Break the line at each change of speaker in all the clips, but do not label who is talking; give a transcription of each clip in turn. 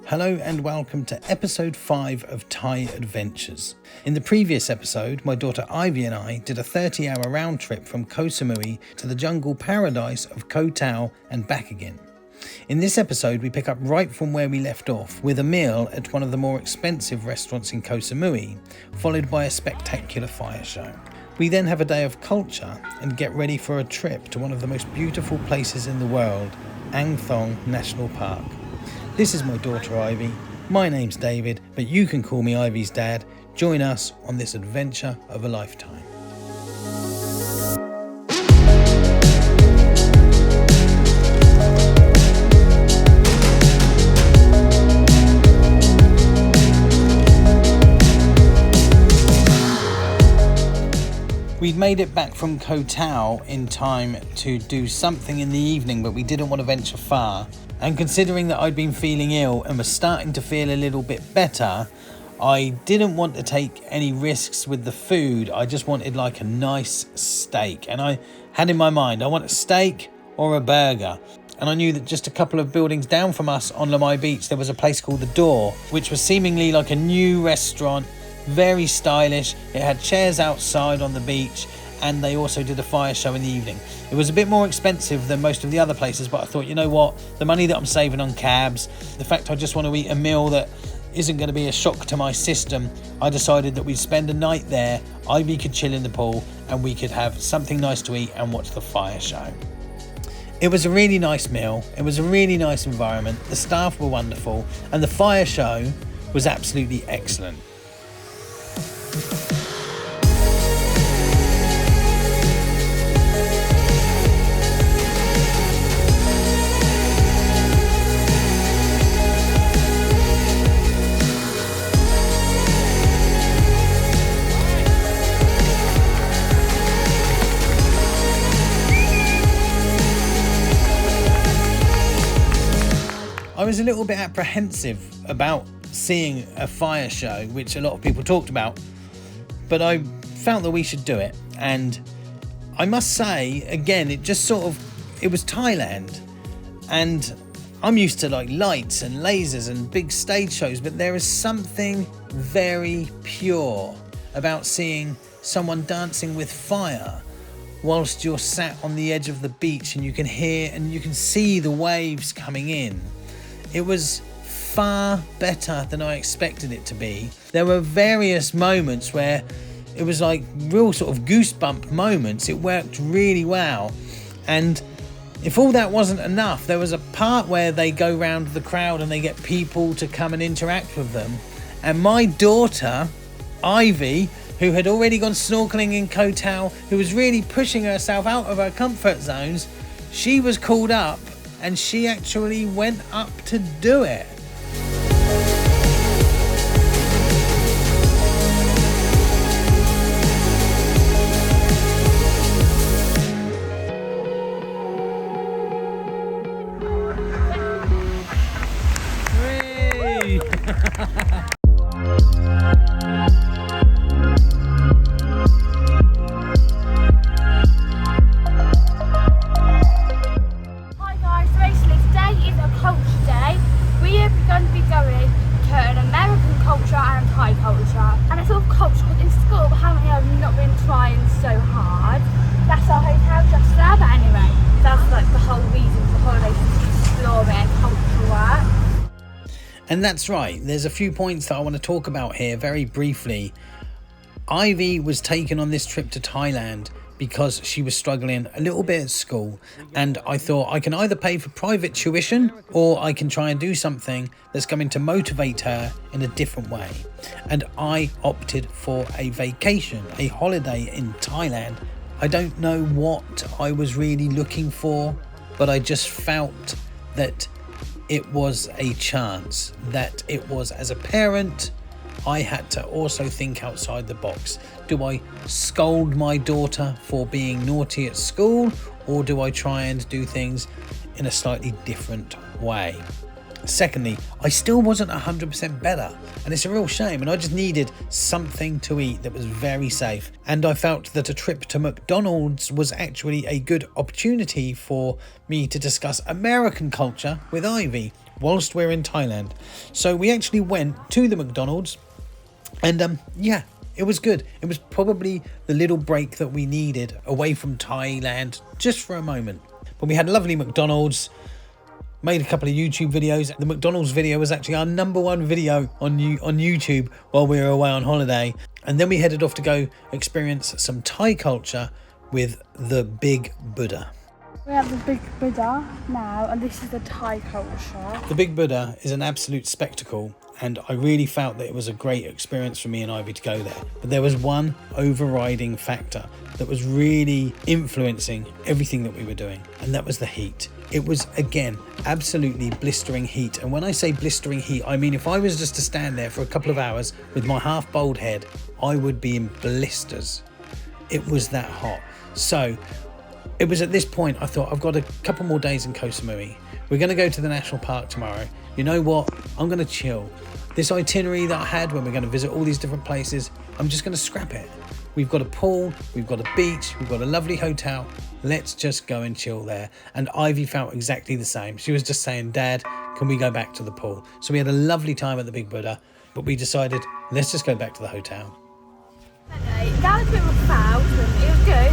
Hello and welcome to episode 5 of Thai Adventures. In the previous episode, my daughter Ivy and I did a 30-hour round trip from Koh Samui to the jungle paradise of Koh Tao and back again. In this episode, we pick up right from where we left off with a meal at one of the more expensive restaurants in Koh Samui, followed by a spectacular fire show. We then have a day of culture and get ready for a trip to one of the most beautiful places in the world, Thong National Park. This is my daughter Ivy, my name's David, but you can call me Ivy's dad. Join us on this adventure of a lifetime. We'd made it back from Koh Tao in time to do something in the evening, but we didn't want to venture far. And considering that I'd been feeling ill and was starting to feel a little bit better, I didn't want to take any risks with the food. I just wanted like a nice steak. And I had in my mind, I want a steak or a burger. And I knew that just a couple of buildings down from us on Lamai Beach, there was a place called The Door, which was seemingly like a new restaurant, very stylish. It had chairs outside on the beach, and they also did a fire show in the evening. It was a bit more expensive than most of the other places, but I thought, you know what, the money that I'm saving on cabs, the fact I just want to eat a meal that isn't going to be a shock to my system, I decided that we'd spend a night there. Ivy could chill in the pool and we could have something nice to eat and watch the fire show. It was a really nice meal, it was a really nice environment, the staff were wonderful, and the fire show was absolutely excellent. I was a little bit apprehensive about seeing a fire show, which a lot of people talked about, but I felt that we should do it. And I must say, again, it was Thailand, and I'm used to like lights and lasers and big stage shows, but there is something very pure about seeing someone dancing with fire whilst you're sat on the edge of the beach and you can hear and you can see the waves coming in. It was far better than I expected it to be. There were various moments where it was like real sort of goosebump moments. It worked really well. And if all that wasn't enough, there was a part where they go round the crowd and they get people to come and interact with them. And my daughter, Ivy, who had already gone snorkelling in Koh Tao, who was really pushing herself out of her comfort zones, she was called up and she actually went up to do it. And that's right, there's a few points that I want to talk about here very briefly. Ivy was taken on this trip to Thailand because she was struggling a little bit at school, and I thought I can either pay for private tuition or I can try and do something that's going to motivate her in a different way. And I opted for a vacation, a holiday in Thailand. I don't know what I was really looking for, but I just felt that it was a chance, that it was, as a parent, I had to also think outside the box. Do I scold my daughter for being naughty at school, or do I try and do things in a slightly different way? Secondly, I still wasn't 100% better, and it's a real shame, and I just needed something to eat that was very safe, and I felt that a trip to McDonald's was actually a good opportunity for me to discuss American culture with Ivy whilst we're in Thailand. So we actually went to the McDonald's, and yeah, it was good. It was probably the little break that we needed away from Thailand just for a moment. But we had a lovely McDonald's, made a couple of YouTube videos. The McDonald's video was actually our #1 video on YouTube while we were away on holiday. And then we headed off to go experience some Thai culture with the Big Buddha.
We have the Big Buddha now, and this is the Thai culture.
The Big Buddha is an absolute spectacle, and I really felt that it was a great experience for me and Ivy to go there. But there was one overriding factor that was really influencing everything that we were doing, and that was the heat. It was, again, absolutely blistering heat. And when I say blistering heat, I mean if I was just to stand there for a couple of hours with my half bald head, I would be in blisters. It was that hot. So it was at this point I thought, I've got a couple more days in Koh Samui. We're going to go to the national park tomorrow. You know what? I'm going to chill. This itinerary that I had when we're going to visit all these different places, I'm just going to scrap it. We've got a pool, we've got a beach, we've got a lovely hotel. Let's just go and chill there. And Ivy felt exactly the same. She was just saying, Dad, can we go back to the pool? So we had a lovely time at the Big Buddha, but we decided, let's just go back to the hotel.
That was a bit of a foul. It was good,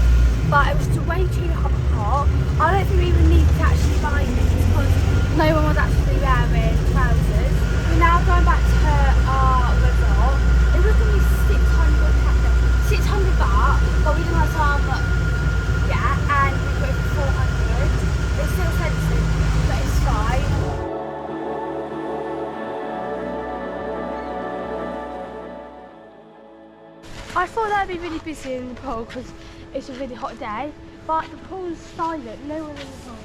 but it was way too hot. I don't think we even needed to actually buy this because no one was actually wearing trousers. We're now going back to our resort. It was going to be 600 baht, but we didn't have time, and we got it for 400. It's still expensive, but it's fine. I thought that'd be really busy in the pool because it's a really hot day, but the pool's silent, no one in the pool.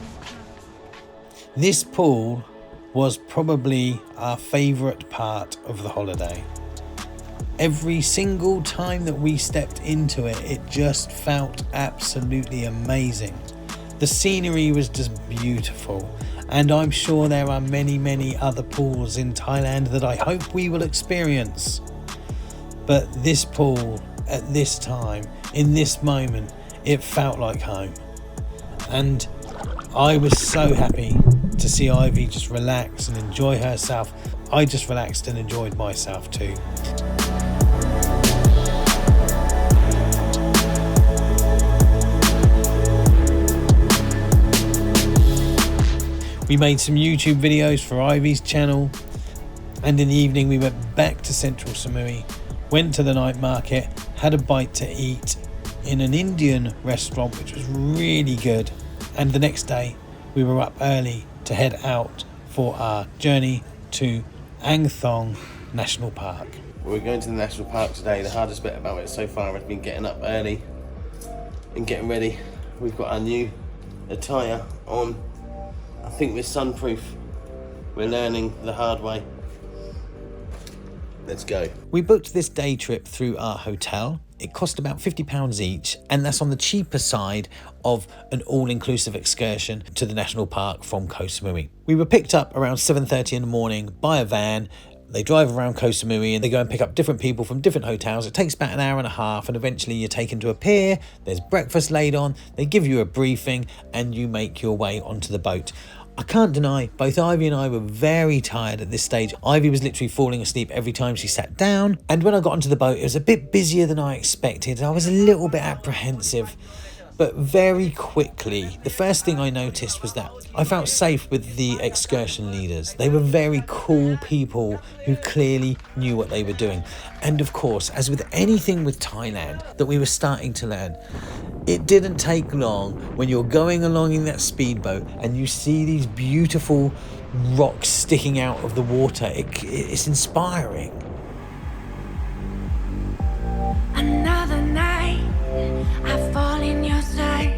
This pool was probably our favourite part of the holiday. Every single time that we stepped into it, it just felt absolutely amazing. The scenery was just beautiful, and I'm sure there are many, many other pools in Thailand that I hope we will experience. But this pool, at this time, in this moment, it felt like home. And I was so happy to see Ivy just relax and enjoy herself. I just relaxed and enjoyed myself too. We made some YouTube videos for Ivy's channel, and in the evening we went back to Central Samui, went to the night market, had a bite to eat in an Indian restaurant which was really good, and the next day we were up early to head out for our journey to Thong National Park.
We're going to the national park today. The hardest bit about it so far has been getting up early and getting ready. We've got our new attire on. I think we're sunproof. We're learning the hard way. Let's go.
We booked this day trip through our hotel. It cost about £50 each, and that's on the cheaper side of an all-inclusive excursion to the national park from Koh Samui. We were picked up around 7:30 in the morning by a van. They drive around Koh Samui and they go and pick up different people from different hotels. It takes about an hour and a half, and eventually you're taken to a pier. There's breakfast laid on. They give you a briefing and you make your way onto the boat. I can't deny, both Ivy and I were very tired at this stage. Ivy was literally falling asleep every time she sat down. And when I got onto the boat, it was a bit busier than I expected. I was a little bit apprehensive. But very quickly, the first thing I noticed was that I felt safe with the excursion leaders. They were very cool people who clearly knew what they were doing. And of course, as with anything with Thailand that we were starting to learn, it didn't take long when you're going along in that speedboat and you see these beautiful rocks sticking out of the water. It's inspiring.
Another night, I fall in your sight.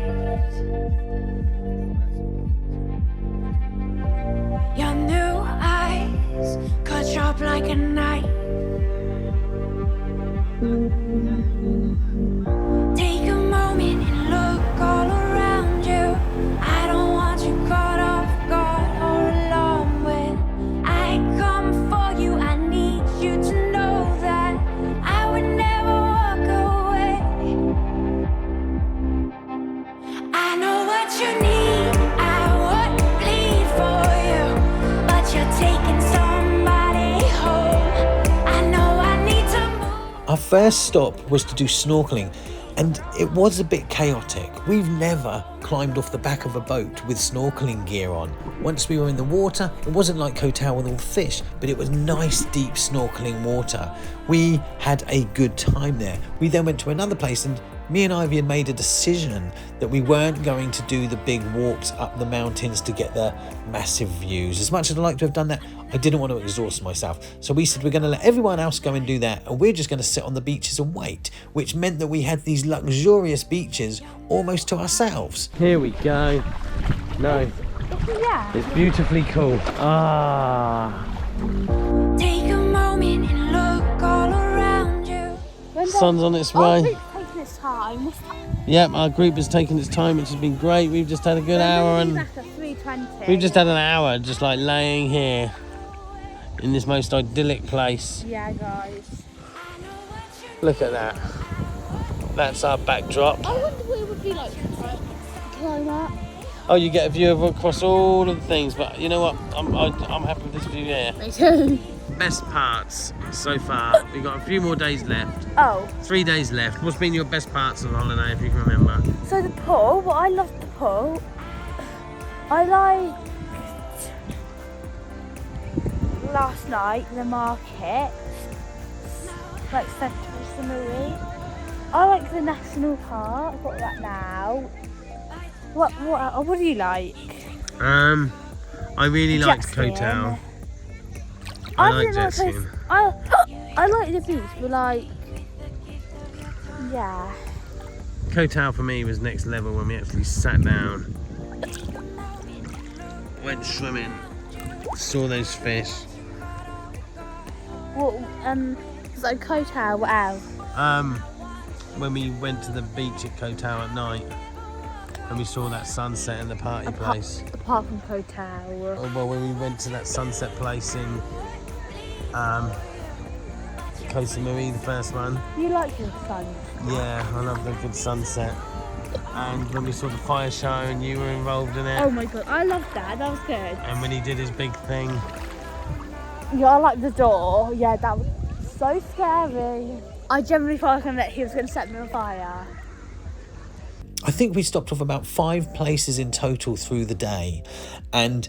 Your new eyes cut sharp like a knife. Take a moment and look all around you. I don't want you caught off guard or alone when
first stop was to do snorkelling, and it was a bit chaotic. We've never climbed off the back of a boat with snorkelling gear on. Once we were in the water, it wasn't like Koh Tao with all fish, but it was nice deep snorkelling water. We had a good time there. We then went to another place, and me and Ivy had made a decision that we weren't going to do the big walks up the mountains to get the massive views. As much as I'd like to have done that, I didn't want to exhaust myself. So we said we're going to let everyone else go and do that, and we're just going to sit on the beaches and wait, which meant that we had these luxurious beaches almost to ourselves.
Here we go. No,
Yeah.
it's beautifully cool. Ah,
Take a moment and look all around you.
sun's on its
Oh,
way.
it's taking its time.
Yep, our group has taken its time, which has been great. We've just had a good hour, and
Back at 3:20.
we've just had an hour just like laying here in this most idyllic place.
Yeah, guys.
Look at that. That's our backdrop.
I wonder what it would be like to climb up.
Oh, you get a view of across all of the things, but you know what? I'm happy with this view here.
Me too.
Best parts so far. We've got a few more days left.
Oh,
3 days left. What's been your best parts of the holiday, if you can remember?
so the pool. Well, I loved the pool. I liked last night the market, like Central Samui. I like the national park. Got that now. What do you like?
I really
Jet
liked Koh
skiing.
Tao. I like
didn't
jet
like
skiing.
I like the beach, but like, yeah.
Koh Tao for me was next level when we actually sat down, went swimming, saw those fish.
What so Koh Tao, what else?
When we went to the beach at Koh Tao at night and we saw that sunset in the party place.
Apart from Koh Tao.
Oh, well, when we went to that sunset place in Koh Samui, the first one.
You like your sun?
Yeah, I love the good sunset. And when we saw the fire show and you were involved in it.
Oh my god, I loved that. That was good.
And when he did his big thing.
Yeah, I like the door. Yeah, that was so scary. I generally thought he was going to set me on fire.
I think we stopped off about 5 places in total through the day, and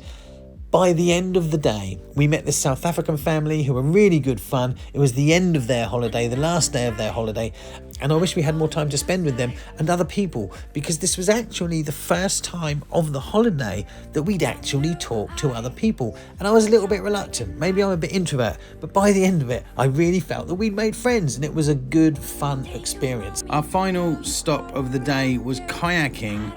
by the end of the day we met this South African family who were really good fun. It was the end of their holiday, the last day of their holiday, and I wish we had more time to spend with them and other people, because this was actually the first time of the holiday that we'd actually talked to other people, and I was a little bit reluctant. Maybe I'm a bit introvert, but by the end of it I really felt that we'd made friends and it was a good fun experience.
Our final stop of the day was kayaking,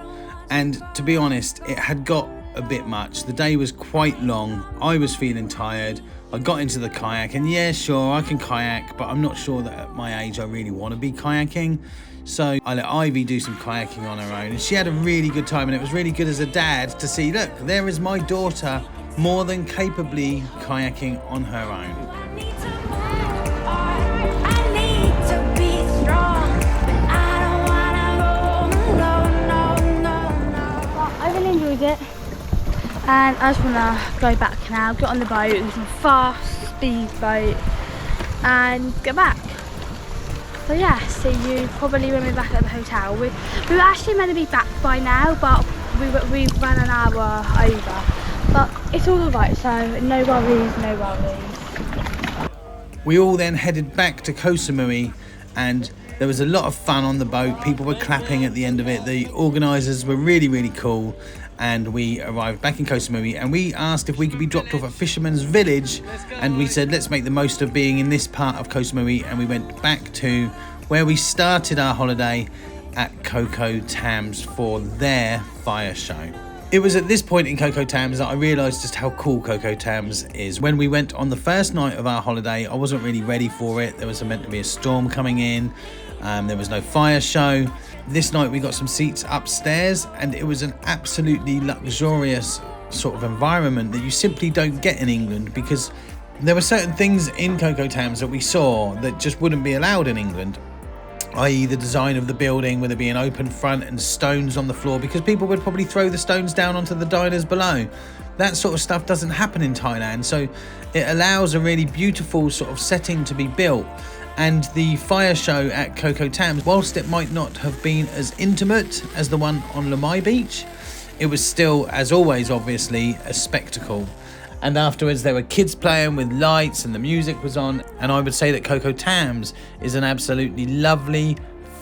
and to be honest, it had got a bit much. The day was quite long. I was feeling tired. I got into the kayak, and yeah, sure, I can kayak, but I'm not sure that at my age I really want to be kayaking. So I let Ivy do some kayaking on her own, and she had a really good time, and it was really good as a dad to see, look, there is my daughter more than capably kayaking on her own.
I need to move on. I need to be strong, but I don't wanna go alone. No.
I really enjoyed it. And I just want to go back now, get on the boat, it was a fast speed boat, and get back. So yeah, see you probably when we're back at the hotel. We were actually meant to be back by now, but we ran an hour over. But it's all alright, so no worries, no worries.
We all then headed back to Koh Samui, and there was a lot of fun on the boat. People were clapping at the end of it. The organisers were really, really cool. And we arrived back in Koh Samui, and we asked if we could be dropped off at Fishermans village, and we said let's make the most of being in this part of Koh Samui, and we went back to where we started our holiday at Coco Tams for their fire show. It was at this point in Coco Tams that I realised just how cool Coco Tams is. When we went on the first night of our holiday, I wasn't really ready for it. There was meant to be a storm coming in. There was no fire show. This night we got some seats upstairs, and it was an absolutely luxurious sort of environment that you simply don't get in England, because there were certain things in Coco Tams that we saw that just wouldn't be allowed in England. i.e. the design of the building with it being open front and stones on the floor, because people would probably throw the stones down onto the diners below. That sort of stuff doesn't happen in Thailand, so it allows a really beautiful sort of setting to be built. And the fire show at Coco Tams, whilst it might not have been as intimate as the one on Lamai Beach, it was still, as always, obviously, a spectacle. And afterwards there were kids playing with lights and the music was on, and I would say that Coco Tams is an absolutely lovely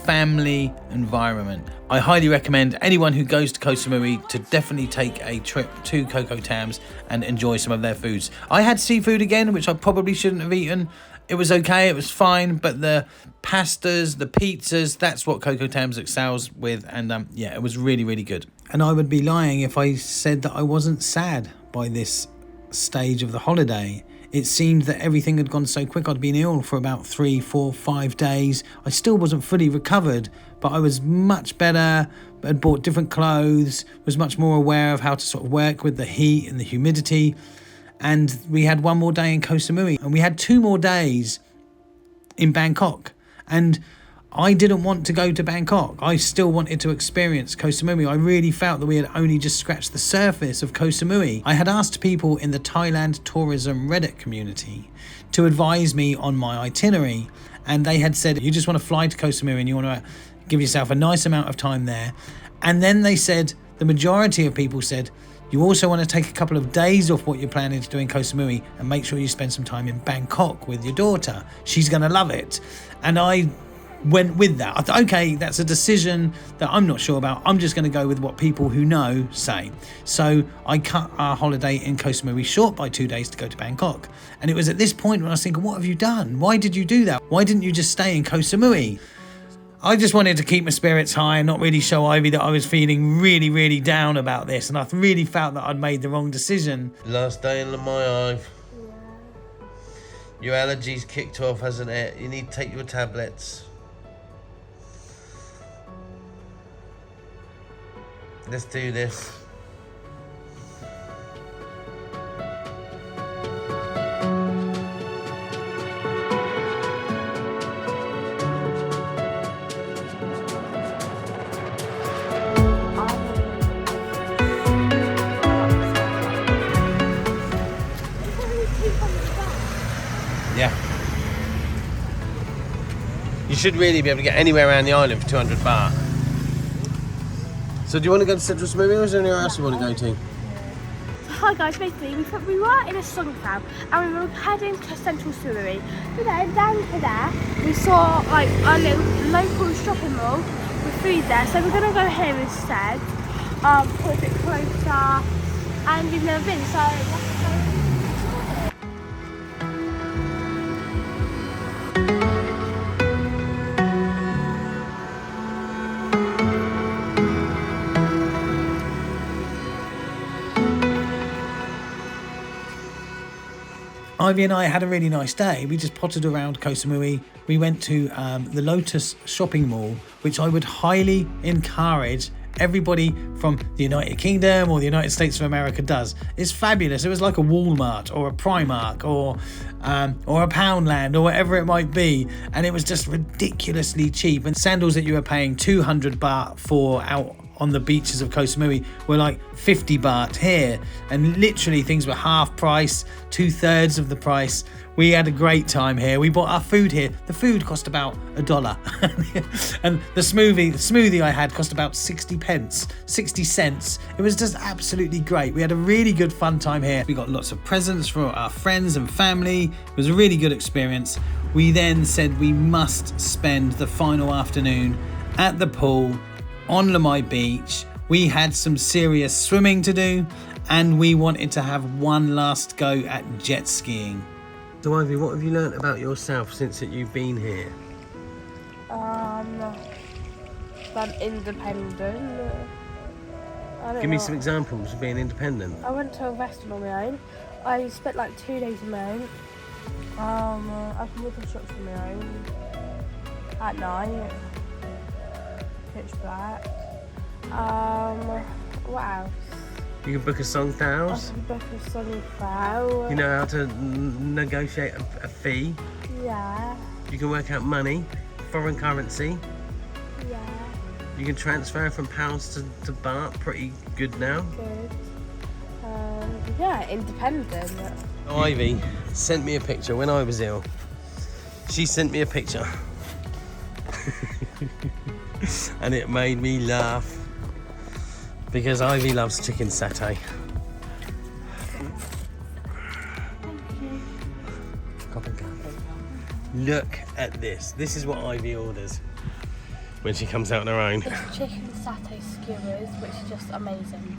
family environment. I highly recommend anyone who goes to Koh Samui to definitely take a trip to Coco Tams and enjoy some of their foods. I had seafood again, which I probably shouldn't have eaten. It was okay, it was fine, but the pastas, the pizzas, that's what Coco Tams excels with, and yeah, it was really, really good. And I would be lying if I said that I wasn't sad by this stage of the holiday. It seemed that everything had gone so quick. I'd been ill for about 3, 4, 5 days. I still wasn't fully recovered, but I was much better, had bought different clothes, was much more aware of how to sort of work with the heat and the humidity. And we had one more day in Koh Samui, and we had 2 more days in Bangkok. And I didn't want to go to Bangkok. I still wanted to experience Koh Samui. I really felt that we had only just scratched the surface of Koh Samui. I had asked people in the Thailand tourism Reddit community to advise me on my itinerary, and they had said, you just want to fly to Koh Samui and you want to give yourself a nice amount of time there. And then they said, the majority of people said, you also want to take a couple of days off what you're planning to do in Koh Samui and make sure you spend some time in Bangkok with your daughter. She's going to love it. And I went with that. I thought, okay, that's a decision that I'm not sure about. I'm just going to go with what people who know say. So I cut our holiday in Koh Samui short by 2 days to go to Bangkok. And it was at this point when I was thinking, what have you done? Why did you do that? Why didn't you just stay in Koh Samui? I just wanted to keep my spirits high and not really show Ivy that I was feeling really, really down about this. And I really felt that I'd made the wrong decision.
Last day in Lamai, Ive. Your allergies kicked off, hasn't it? You need to take your tablets. Let's do this.
Yeah. You should really be able to get anywhere around the island for 200 baht. So do you want to go to Central Samui, or is there anywhere else you want to go to?
Hi guys, basically we were in a songfam and we were heading to Central Samui. But then down to there we saw like a little local shopping mall with food there. So we're gonna go here instead. Put a bit closer, and we've never been, so let's go.
Ivy and I had a really nice day. We just potted around Koh Samui. We went to the Lotus shopping mall, which I would highly encourage everybody from the United Kingdom or the United States of America does. It's fabulous. It was like a Walmart or a Primark or a Poundland or whatever it might be, and it was just ridiculously cheap. And sandals that you were paying 200 baht for out on the beaches of Koh Samui were like 50 baht here, and literally things were half price, 2/3 of the price. We had a great time here. We bought our food here. The food cost about $1 and the smoothie I had cost about 60 cents. It was just absolutely great. We had a really good fun time here. We got lots of presents for our friends and family. It was a really good experience. We then said we must spend the final afternoon at the pool on Lamai Beach. We had some serious swimming to do, and we wanted to have one last go at jet skiing.
So Ivy, what have you learnt about yourself since that you've been here?
I'm independent.
Give me some examples of being independent.
I went to a restaurant on my own. I spent like 2 days on my own. I can walk in shops on my own at night. Pitch black. What else?
You can book a song
I
house.
can book a song file.
You know how to negotiate a fee.
Yeah.
You can work out money foreign currency.
Yeah,
You can transfer from pounds to baht. Pretty good now.
good. Yeah, independent.
Ivy sent me a picture when I was ill. She sent me a picture. And it made me laugh. Because Ivy loves chicken satay. Look at this. This is what Ivy orders when she comes out on her own.
It's chicken satay skewers, which is just amazing.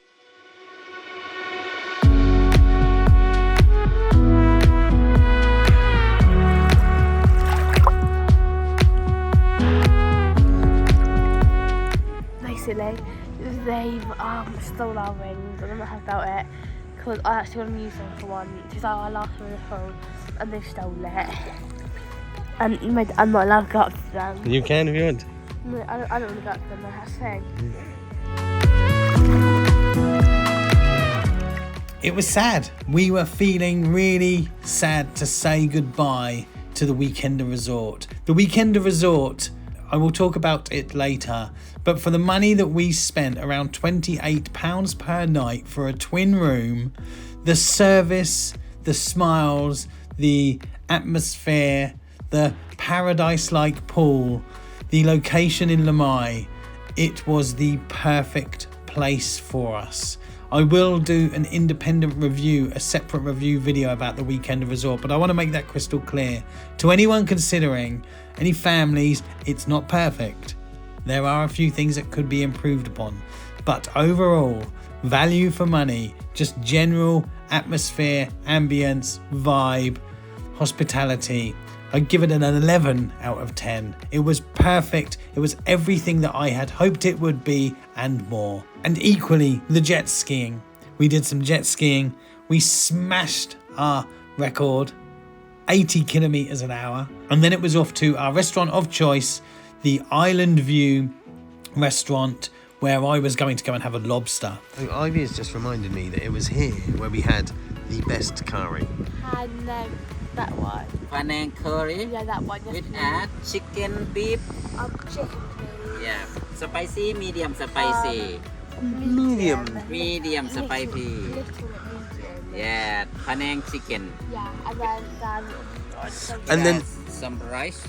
Basically, they've stole our rings. I don't know how about it because I actually want to use them for one. Because I laughed in the phone and they stole it. And I'm not allowed to go up to them.
You can if you want.
No, I don't want to go up to them. That's the thing.
It was sad. We were feeling really sad to say goodbye to the Weekender Resort. The Weekender Resort, I will talk about it later, but for the money that we spent, around £28 per night for a twin room, the service, the smiles, the atmosphere, the paradise-like pool, the location in Lamai, it was the perfect place for us. I will do an independent review, a separate review video about the Weekender Resort, but I want to make that crystal clear. To anyone considering, any families, it's not perfect. There are a few things that could be improved upon, but overall, value for money, just general atmosphere, ambience, vibe, hospitality, I'd give it an 11 out of 10. It was perfect. It was everything that I had hoped it would be and more. And equally, the jet skiing. We did some jet skiing. We smashed our record, 80 kilometers an hour. And then it was off to our restaurant of choice, the Island View restaurant, where I was going to go and have a lobster.
Ivy has just reminded me that it was here where we had the best curry.
And that one.
Panang curry
Yeah, that one.
with add chicken beef.
Chicken, please.
Yeah, spicy, medium spicy.
Medium.
Medium spicy.
Little medium.
Yeah, Panang chicken.
Yeah, and then
And then
some rice.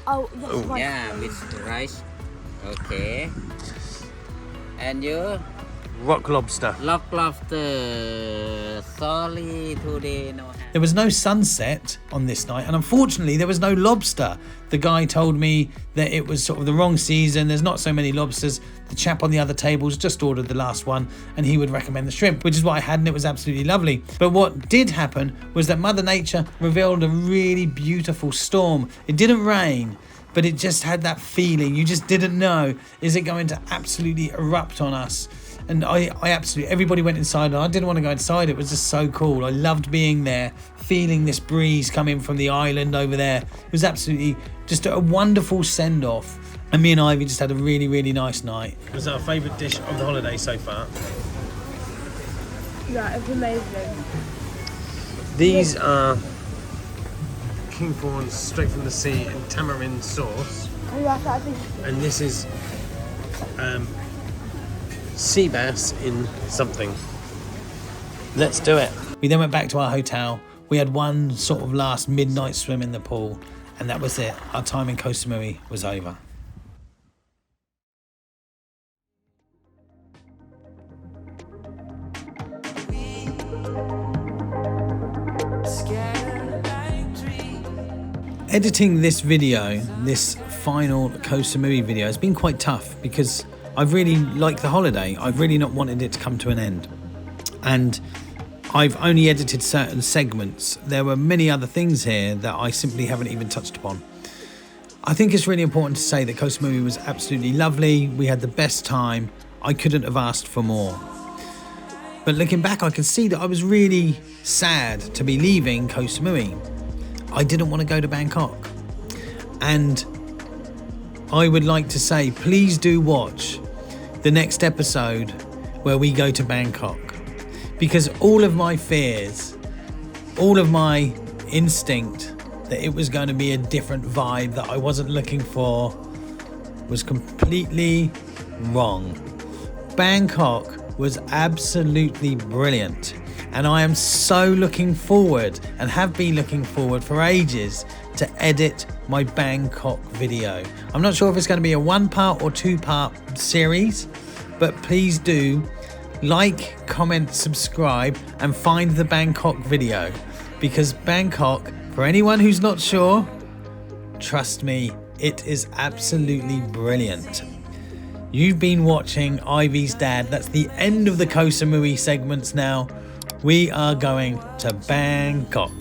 oh yes, one.
Yeah, with rice. Okay. And you
rock lobster.
lobster. Sorry, today no.
There was no sunset on this night, and unfortunately there was no lobster. The guy told me that it was sort of the wrong season, there's not so many lobsters. The chap on the other tables just ordered the last one and he would recommend the shrimp, which is what I had, and it was absolutely lovely. But what did happen was that Mother Nature revealed a really beautiful storm. It didn't rain, but it just had that feeling. You just didn't know, is it going to absolutely erupt on us? And I absolutely, everybody went inside and I didn't want to go inside. It was just so cool. I loved being there, feeling this breeze coming from the island over there. It was absolutely just a wonderful send off. And me and Ivy just had a really, really nice night.
It was our favourite dish of the holiday so far.
Yeah, it's amazing.
These are king prawns straight from the sea in tamarind sauce.
Yeah, I think
And this is sea bass in something. Let's do it.
We then went back to our hotel. We had one sort of last midnight swim in the pool, and that was it. Our time in Koh Samui was over. Editing this video, this final Koh Samui video, has been quite tough because I've really liked the holiday. I've really not wanted it to come to an end. And I've only edited certain segments. There were many other things here that I simply haven't even touched upon. I think it's really important to say that Koh Samui was absolutely lovely. We had the best time. I couldn't have asked for more. But looking back, I can see that I was really sad to be leaving Koh Samui. I didn't want to go to Bangkok. And I would like to say, please do watch the next episode where we go to Bangkok. Because all of my fears, all of my instinct
that it was going to be a different vibe that I wasn't looking for was completely wrong. Bangkok was absolutely brilliant, and I am so looking forward, and have been looking forward for ages, to edit my Bangkok video. I'm not sure if it's going to be a 1-part or 2-part series, but please do like, comment, subscribe, and find the Bangkok video, because Bangkok, for anyone who's not sure, trust me, it is absolutely brilliant. You've been watching Ivy's Dad. That's the end of the Koh Samui segments now. We are going to Bangkok.